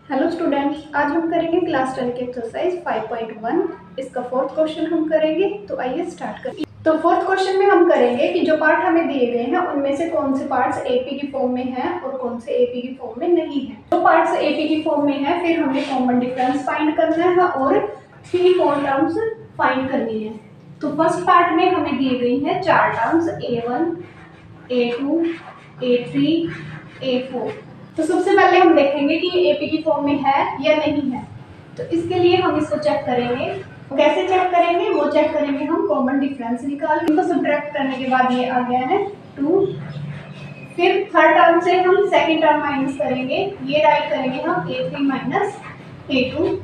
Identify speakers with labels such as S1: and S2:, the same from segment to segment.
S1: Hello students, आज हम करेंगे क्लास 10 की एक्सरसाइज 5.1। इसका फोर्थ क्वेश्चन हम करेंगे। तो आइए स्टार्ट करें। तो फोर्थ क्वेश्चन में हम करेंगे कि जो पार्ट हमें दिए गए हैं उनमें से कौन से पार्ट्स एपी की फॉर्म में हैं और कौन से एपी की फॉर्म में नहीं है। जो पार्ट्स एपी की फॉर्म में है फिर हमें कॉमन डिफरेंस फाइंड करना है और 3-4 टर्म्स फाइंड करनी है। तो फर्स्ट पार्ट में हमें दिए गई है 4 terms A1, A2, A3, A4। तो सबसे पहले हम देखेंगे कि ये एपी की फॉर्म में है या नहीं है। तो इसके लिए हम इसको चेक करेंगे। कैसे चेक करेंगे? वो चेक करेंगे हम कॉमन डिफरेंस निकाल के। इनको सब्ट्रैक्ट करने के बाद ये आ गया है 2। फिर थर्ड टर्म से हम सेकंड टर्म माइनस करेंगे, ये राइट करेंगे हम A3 माइनस A2।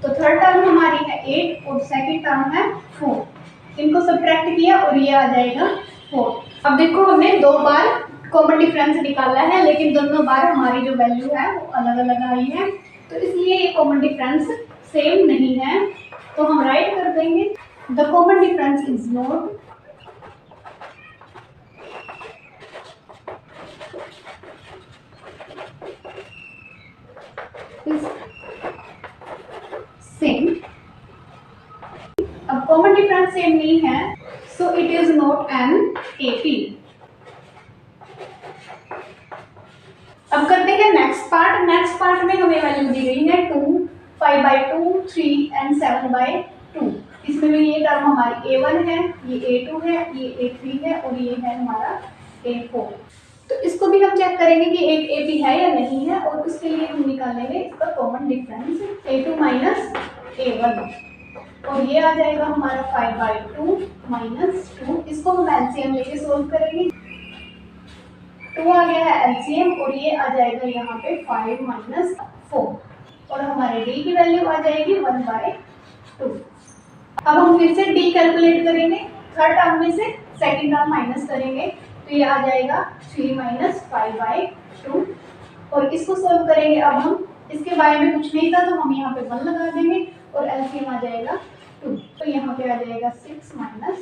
S1: तो थर्ड टर्म हमारी है 8 और सेकंड टर्म है 4। इनको सब्ट्रैक्ट किया और ये आ जाएगा 4। अब देखो हमने 2 बार कॉमन डिफरेंस निकाला है, लेकिन दोनों बार हमारी जो वैल्यू है वो अलग अलग आई है, तो इसलिए ये कॉमन डिफरेंस सेम नहीं है। तो हम राइट कर देंगे the common difference is not same. अब कॉमन डिफरेंस सेम नहीं है, so it is not an AP. अब करते हैं नेक्स्ट पार्ट। नेक्स्ट पार्ट में हमें वैल्यू दी गई है 2, 5/2, 3 एंड 7/2। इसमें भी ये टर्म हमारी A1 है, ये A2 है, ये A3 है और ये है हमारा A4। तो इसको भी हम चेक करेंगे कि एक AP है या नहीं है, और उसके लिए हम निकालेंगे इसका common difference A2 minus A1, और ये आ जाएगा हमारा 5/2 माइनस 2। इसको हम एलसीएम लेके सोल्व करेंगे। 2 आ गया है एलसीएम और ये आ जाएगा यहाँ पे 5 माइनस 4 और हमारे डी की वैल्यू आ जाएगी 1/2। अब हम फिर से डी कैलकुलेट करेंगे। थर्ड टर्म में से सेकंड टर्म माइनस करेंगे तो ये आ जाएगा 3 माइनस 5/2 और इसको सोल्व करेंगे। अब हम इसके बारे में कुछ नहीं था तो हम यहाँ पे 1 लगा देंगे और एलसीएम आ जाएगा 2। तो यहाँ पे आ जाएगा 6 माइनस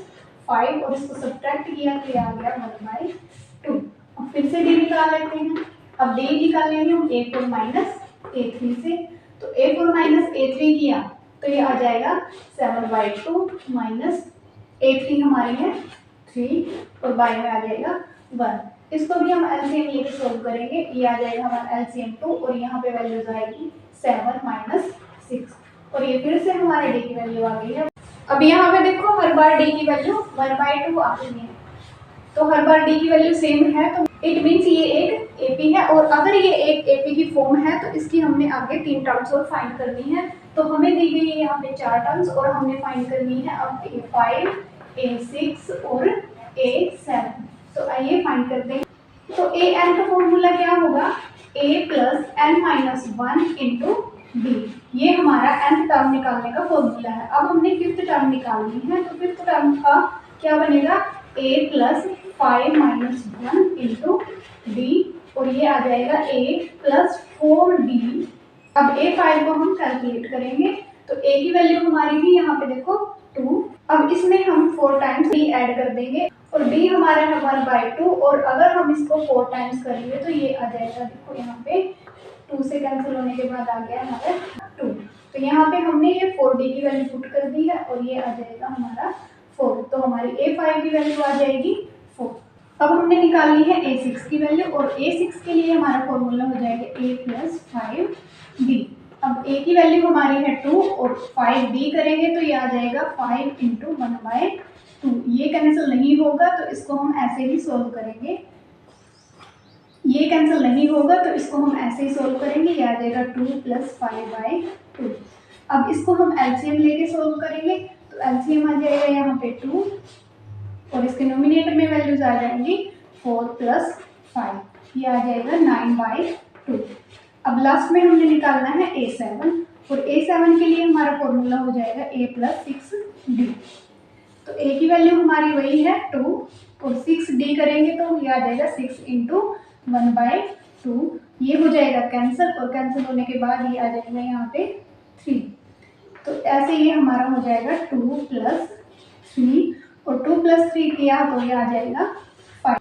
S1: 5 और इसको सब्ट्रैक्ट किया तो ये आ गया 1/2। अब फिर से डी निकाल लेते हैं। अब डी निकालेंगे हम A4 माइनस A3 से। तो A4 माइनस A3 किया तो ये आ जाएगा 7/2 माइनस A3 हमारे है 3 और बाय में आ जाएगा 1। इसको भी हम एलसीएम लेके सोल्व करेंगे। ये आ जाएगा हमारा एलसीएम 2 और यहाँ पे वैल्यूज आएगी 7 माइनस 6 और ये फिर से हमारे डी की वैल्यू आ गई है। अब यहाँ पे देखो हर बार डी की वैल्यू 1/2 आ गई है, तो हर बार डी की वैल्यू सेम है, तो इट मीन्स ये एक एपी है। और अगर ये एक एपी की फॉर्म है तो इसकी हमने आगे 3 टर्म्स और फाइंड करनी है। तो हमें दी गई है यहाँ पे 4 टर्म्स और हमने फाइंड करनी है अब A5, A6 और A7। तो आइए फाइंड करते हैं। तो an का फॉर्मूला क्या होगा? a plus n minus 1 into D. ये हमारा nth टर्म निकालने का फॉर्मूला है। अब हमने 5th टर्म निकालनी है, तो 5th टर्म का क्या बनेगा? a plus 5 minus 1 into D और ये आ जाएगा a प्लस 4d। अब A5 को हम कैलकुलेट करेंगे। तो a की वैल्यू हमारी थी यहाँ पे देखो 2। अब इसमें हम 4 टाइम्स d ऐड कर देंगे और d हमारा है 1/2 और अगर हम इसको 4 टाइम्स करेंगे तो ये आ जाएगा देखो यहाँ पे 2 से कैंसिल होने के बाद आ गया हमारा 2। तो यहाँ पे हमने ये 4d की वैल्यू पुट कर दी है और ये आ जाएगा हमारा 4। तो हमारी A5 की वैल्यू आ जाएगी 4। अब हमने निकालनी है A6 की वैल्यू और A6 के लिए हमारा फॉर्मूला हो जाएगा a प्लस 5d। अब a की वैल्यू हमारी है 2 और 5d करेंगे तो ये आ जाएगा 5 इंटू 1/2। ये कैंसिल नहीं होगा तो इसको हम ऐसे ही सोल्व करेंगे। ये कैंसिल नहीं होगा तो इसको हम ऐसे ही सोल्व करेंगे। ये आ जाएगा 2 प्लस 5/2। अब इसको हम एलसीएम लेके सोल्व करेंगे। तो एलसीएम आ जाएगा यहाँ पे 2 और इसके नोमिनेटर में वैल्यूज आ जाएंगी 4 प्लस 5, ये आ जाएगा 9/2। अब लास्ट में हमने निकालना है A7 और A7 के लिए हमारा फॉर्मूला हो जाएगा a प्लस 6d। तो a की वैल्यू हमारी वही है 2 और 6d करेंगे तो ये आ जाएगा 6 इंटू 1/2। ये हो जाएगा कैंसिल और कैंसिल होने के बाद ये आ जाएगा यहाँ पे 3। तो ऐसे ये हमारा हो जाएगा 2 प्लस 3 और 2 प्लस 3 किया तो ये आ जाएगा 5।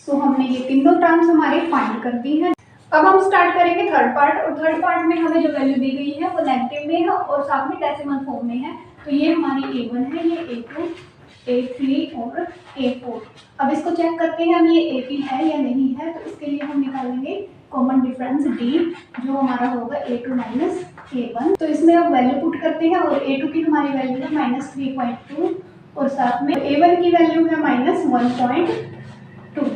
S1: सो हमने ये तीनों टर्म्स हमारे फाइंड कर दी हैं। अब हम स्टार्ट करेंगे थर्ड पार्ट, और थर्ड पार्ट में हमें जो वैल्यू दी गई है वो नेगेटिव में है और साथ में डेसिमल फॉर्म में है। तो ये हमारी A1 है, ये A2, A3 और A4। अब इसको चेक करते हैं हम ये AP है या नहीं है। तो इसके लिए हम निकालेंगे कॉमन डिफरेंस D, जो हमारा होगा A2 माइनस A1। तो इसमें अब वैल्यू पुट करते हैं, और A2 की हमारी वैल्यू है -3.2 और साथ में A1 की वैल्यू है -1.2।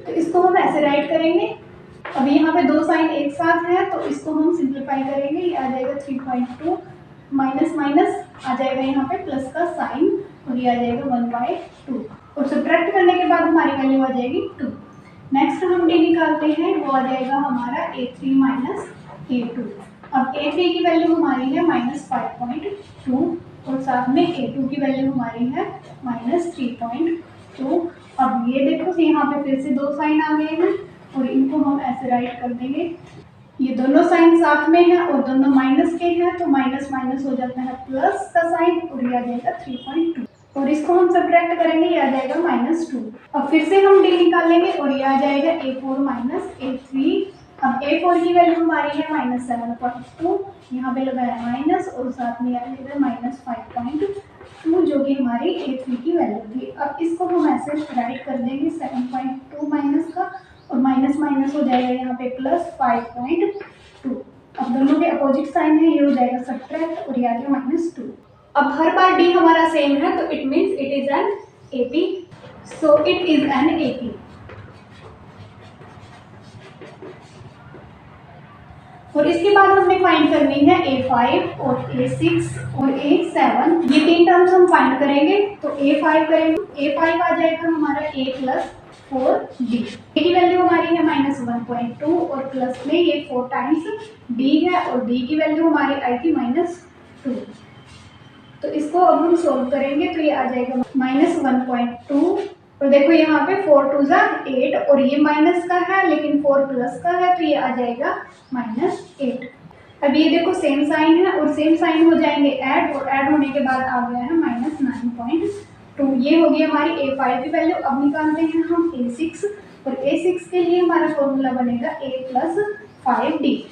S1: तो इसको हम ऐसे राइट करेंगे। अब यहाँ पे दो साइन एक साथ है तो इसको हम सिंप्लीफाई करेंगे। ये आ जाएगा 3.2, माइनस माइनस आ जाएगा यहाँ पे प्लस का साइन, और ये आ जाएगा 1/2, और सब्ट्रैक्ट करने के बाद हमारी वैल्यू आ जाएगी 2। नेक्स्ट हम डी निकालते हैं, वो आ जाएगा हमारा A3 माइनस A2। अब A3 की वैल्यू हमारी है -5.2 और साथ में A2 की वैल्यू हमारी है -3.2। अब ये देखो यहाँ पे फिर से दो साइन आ गए हैं और इनको हम ऐसे राइट कर देंगे। ये दोनों साइन साथ में है और दोनों माइनस के हैं, तो माइनस माइनस हो जाता है प्लस का साइन, और ये आ जाएगा 3.2, और इसको हम सब्ट्रैक्ट करेंगे, ये आ जाएगा -2। अब फिर से हम डी निकालेंगे और ये आ जाएगा A4 माइनस A3। अब A4 की वैल्यू हमारी है -7.2, यहाँ पे लगाया माइनस और साथ में आ जाएगा -5.2, जो कि हमारी A3 की वैल्यू थी। अब इसको हम ऐसे राइट कर देंगे 7.2 माइनस का, और माइनस माइनस हो जाएगा यहाँ पे +5.2। अब दोनों के अपोजिट साइन है, ये हो जाएगा सब्ट्रैक्ट और ये आ गया -2। अब हर बार डी हमारा सेम है तो it means it is an AP, so it is an AP। और इसके बाद हमने फाइंड करनी है A5 और A6 और A7। ये तीन टर्म्स हम फाइंड करेंगे। तो A5 करेंगे, A5 आ जाएगा हमारा A + 4D। A की वैल्यू हमारी है -1.2 और प्लस में ये 4 टाइम्स D है, और D की वैल्यू हमारी आई थी -2। तो इसको अब हम सोल्व करेंगे, तो ये आ जाएगा -1.2, और देखो यहाँ पे 4 2 = 8, और ये माइनस का है लेकिन 4 प्लस का है, तो ये आ जाएगा -8। अब ये देखो सेम साइन है और सेम साइन हो जाएंगे ऐड, और ऐड होने के बाद आ गया है -9.2। ये होगी हमारी A5 की वैल्यू। अब निकालते हैं हम A6, और A6 के लिए हमारा फॉर्मूला बनेगा A + 5D।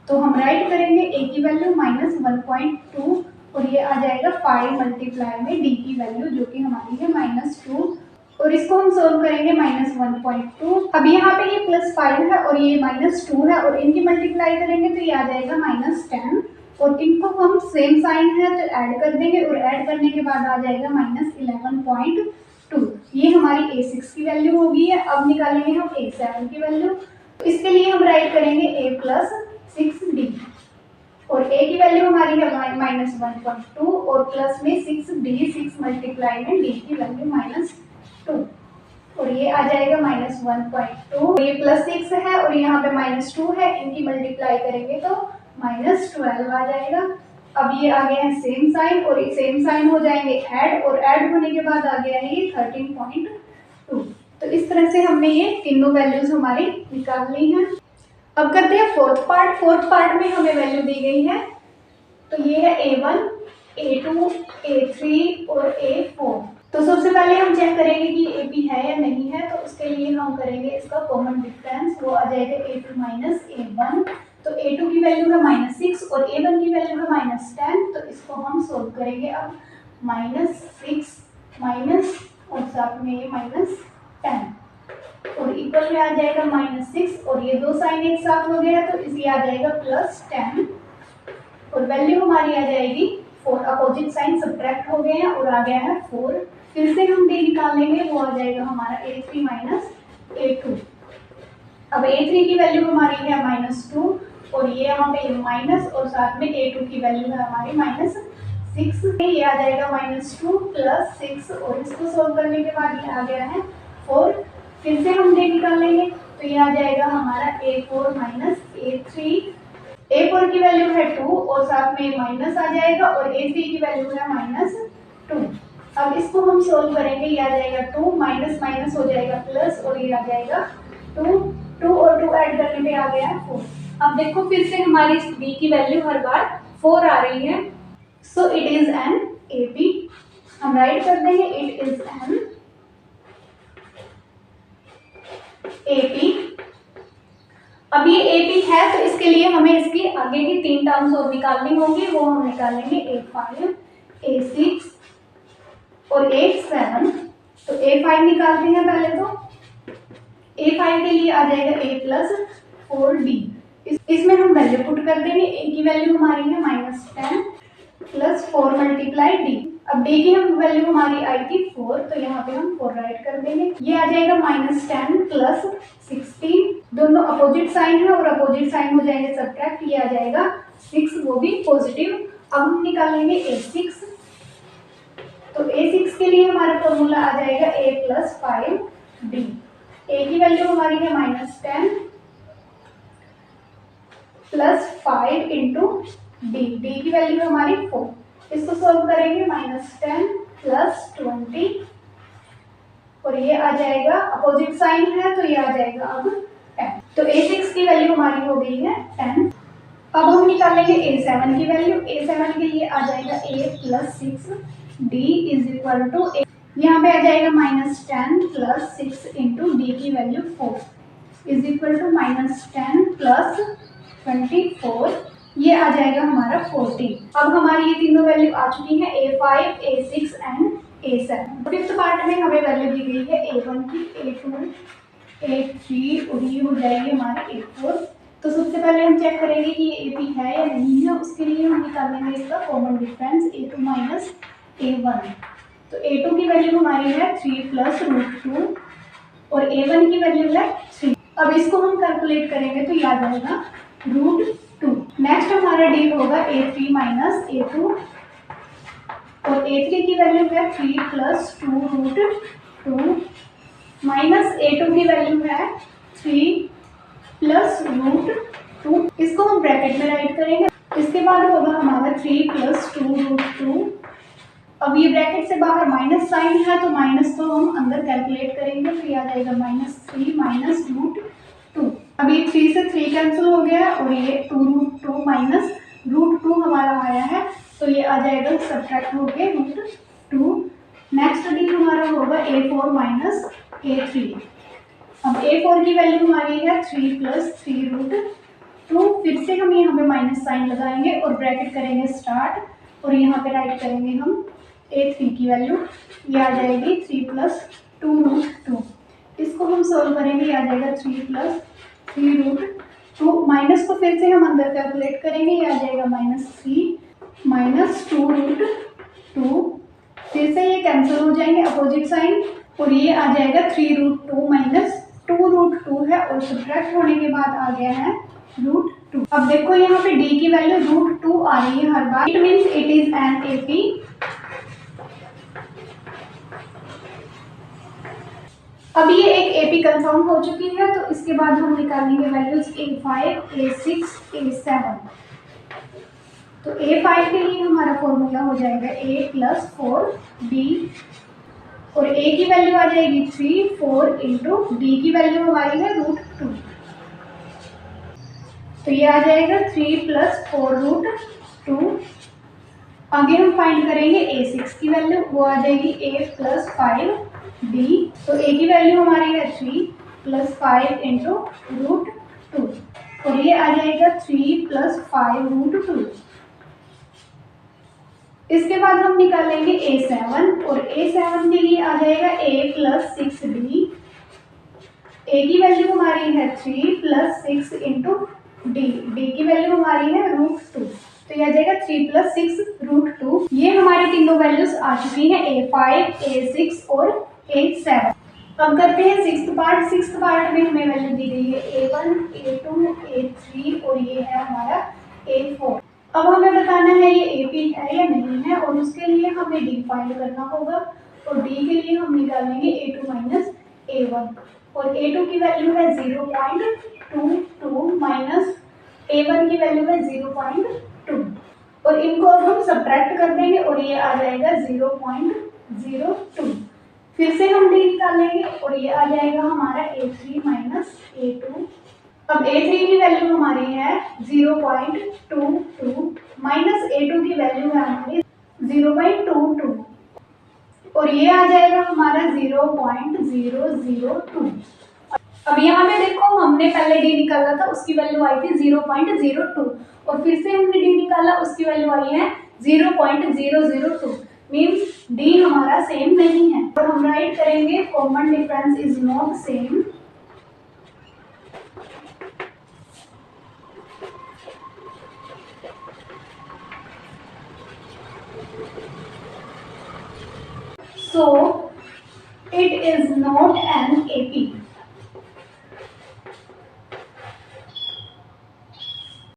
S1: तो हम राइट करेंगे A की वैल्यू -1.2, और ये आ जाएगा 5 मल्टीप्लाई में D की वैल्यू जो कि हमारी है -2, और इसको हम सोल्व करेंगे -1.2। अब यहाँ पे ये +5 है और ये -2 है, और इनकी मल्टीप्लाई करेंगे तो ये आ जाएगा -10, और इनको हम सेम साइन है तो ऐड कर देंगे, और ऐड करने के बाद आ जाएगा -11.2। ये हमारी A6 की वैल्यू होगी है। अब निकालेंगे हम A7 की वैल्यू। तो इसके लिए हम राइट करेंगे A + 6D, और A की वैल्यू हमारी है -1.2 और प्लस में 6D, 6 मल्टीप्लाई में D की वैल्यू -2, और ये आ जाएगा -1.2। ये +6 है और यहाँ पे -2 है, इनकी मल्टीप्लाई करेंगे तो -12 आ जाएगा। अब ये आ गया है सेम साइन, और सेम साइन हो जाएंगे ऐड, और ऐड होने के बाद आ गया है ये 13.2। तो इस तरह से हमने ये तीनों वैल्यूज हमारी निकाल ली हैं। अब करते हैं फोर्थ पार्ट। फोर्थ पार्ट में हमें वैल्यू दी गई है, तो ये है A1, A2, A3 और A4। तो सबसे पहले हम चेक करेंगे कि AP है या नहीं है। तो उसके लिए हम करेंगे इसका कॉमन डिफरेंस, वो आ जाएगा A2 माइनस A1। तो A2 की वैल्यू है -6 और A1 की वैल्यू है -10। तो इसको हम सोल्व करेंगे। अब -6 माइनस और साथ में ये -10, और इक्वल में आ जाएगा -6, और ये दो साइन एक साथ हो गया तो इसी आ जाएगा +10, और वैल्यू हमारी आ जाएगी 4। अपोजिट साइन सब्ट्रैक्ट हो गए हैं और आ गया है 4। फिर से हम D निकालेंगे, वो आ जाएगा हमारा A3 माइनस A2। अब A3 की वैल्यू हमारी है -2, और ये यहाँ पे माइनस, और साथ में A2 की वैल्यू है हमारी -6। ये आ जाएगा -2 + 6, और इसको सोल्व करने के बाद ये आ गया है 4। फिर से हम D निकालेंगे, तो ये आ जाएगा हमारा A4 माइनस A3। A4 की वैल्यू है 2 और साथ में माइनस आ जाएगा, और A3 की वैल्यू है -2। अब इसको हम सोल्व करेंगे, ये आ जाएगा 2 माइनस माइनस हो जाएगा प्लस, और ये आ जाएगा 2 और 2 ऐड करने पे आ गया है 4। अब देखो फिर से हमारी D की वैल्यू हर बार 4 आ रही है, so it is an AP। हम राइट कर देंगे इट इज एन AP। अब ये ए पी है तो इसके लिए हमें इसकी आगे की 3 टर्म्स और निकालनी होंगी, वो हम निकालेंगे A5, A6 और A7। तो A5 निकालते हैं पहले। तो A5 के लिए आ जाएगा A प्लस 4D। इसमें हम वैल्यू पुट कर देंगे। A की वैल्यू हमारी है -10 प्लस 4 मल्टीप्लाई D। अब D की हम वैल्यू हमारी आई थी 4, तो यहाँ पे हम 4 राइट कर देंगे। ये आ जाएगा -10 प्लस 16, दोनों अपोजिट साइन है और अपोजिट साइन हो जाएंगे सब्ट्रैक्ट, ये आ जाएगा 6, वो भी पॉजिटिव। अब हम निकालेंगे A6। तो A6 के लिए हमारा फॉर्मूला आ जाएगा A प्लस 5D। A की वैल्यू हमारी है -10 प्लस 5 इंटू D। D की वैल्यू हमारी 4। इसको सॉल्व करेंगे -10 प्लस 20 और ये आ जाएगा, अपोजिट साइन है तो ये आ जाएगा अब 10। तो A6 की वैल्यू हमारी हो गई है 10। अब हम निकालेंगे A7 की वैल्यू। A7 के लिए आ जाएगा A plus 6D is equal to, यहाँ पे आ जाएगा -10 प्लस 6 इंटू D की value 4 is equal to -10 plus 24, ये आ जाएगा हमारा 40। अब हमारी ये तीनों वैल्यू आ चुकी है A5, A6 and A7। Fifth part में हमें वैल्यू दी गई है A1 की, A2, A3 और ये हो जाएगी हमारी A4। तो सबसे पहले हम चेक करेंगे कि ये AP है या नहीं है। उसके लिए हम निकालेंगे इसका common difference A2 minus A1। तो A2 की वैल्यू हमारी है 3 प्लस √2 और A1 की वैल्यू है 3। अब इसको हम कैलकुलेट करेंगे तो याद आएगा √2। नेक्स्ट हमारा D होगा A3 माइनस A2 और A3 की वैल्यू है 3 प्लस 2√2 माइनस A2 की वैल्यू है 3 प्लस √2। इसको हम ब्रैकेट में राइट करेंगे। इसके बाद होगा हमारा 3 प्लस 2√2। अब ये ब्रैकेट से बाहर माइनस साइन है तो माइनस को हम अंदर कैलकुलेट करेंगे, तो ये आ जाएगा -3 माइनस √2। अब ये 3 से 3 कैंसिल हो गया और ये 2√2 माइनस √2 हमारा आया है, तो ये आ जाएगा सब्ट्रैक्ट होके √2। नेक्स्ट डी हमारा होगा A4 माइनस A3। अब A4 की वैल्यू हमारी है 3 प्लस 3√2। फिर से हम यहाँ पे माइनस साइन लगाएंगे और ब्रैकेट करेंगे स्टार्ट और यहाँ पे राइट करेंगे हम A3 की वैल्यू, ये आ जाएगी 3 प्लस 2√2। इसको हम सोल्व करेंगे, ये आ जाएगा 3 प्लस 3√2। माइनस को फिर से हम अंदर कैलकुलेट करेंगे, ये आ जाएगा -3 माइनस 2√2। फिर से ये कैंसिल हो जाएंगे अपोजिट साइन और ये आ जाएगा 3√2 माइनस 2√2 है और सब्ट्रैक्ट होने के बाद आ गया है √2। अब देखो यहाँ पे D की वैल्यू √2 आ रही है हर बार, it means it is an AP। अब ये एक AP कंफर्म हो चुकी है, तो इसके बाद हम निकालेंगे वैल्यूज A5, A6, A7। तो A5 के लिए हमारा फॉर्मूला हो जाएगा A प्लस 4D और A की वैल्यू आ जाएगी 3, 4 इंटू D की वैल्यू हमारी है √2, तो ये आ जाएगा 3 प्लस 4√2। आगे हम फाइंड करेंगे A6 की वैल्यू, वो आ जाएगी A प्लस 5D। तो A की वैल्यू हमारी है 3 प्लस 5 इंटू √2 और ये आ जाएगा 3 प्लस 5√2। इसके बाद हम निकालेंगे A7 और A7 के लिए आ जाएगा A प्लस 6D। A की वैल्यू हमारी है 3 प्लस 6 इंटू D। D की वैल्यू हमारी है √2, तो यह आ जाएगा 3 प्लस 6√2। ये हमारी तीनों वैल्यूज आ चुकी हैं A5, A6 और A7। अब करते हैं सिक्स्थ पार्ट। सिक्स्थ पार्ट में हमें वैल्यू दी गई है A1, A2, A3 और ये है हमारा A4। अब हमें बताना है ये AP है या नहीं है और उसके लिए हमें D फाइंड करना होगा और D के लिए हम निकालेंगे A2 माइनस A1 और A2 की वैल्यू है 0.22 माइनस A1 की वैल्यू है 0.2 और इनको अब हम सब्ट्रैक्ट कर देंगे और ये आ जाएगा 0.02। फिर से हम D निकालेंगे और ये आ जाएगा हमारा A3 माइनस A2। अब A3 की वैल्यू हमारी है 0.22 माइनस A2 की वैल्यू है हमारी 0.22 और ये आ जाएगा हमारा 0.002। अब यहाँ पे देखो हमने पहले डी निकाला था, उसकी वैल्यू आई थी 0.02 और फिर से हमने डी निकाला, उसकी वैल्यू आई है 0.002। मीन्स डी हमारा सेम नहीं है। और हम राइट करेंगे common difference is not same. So it is not an AP.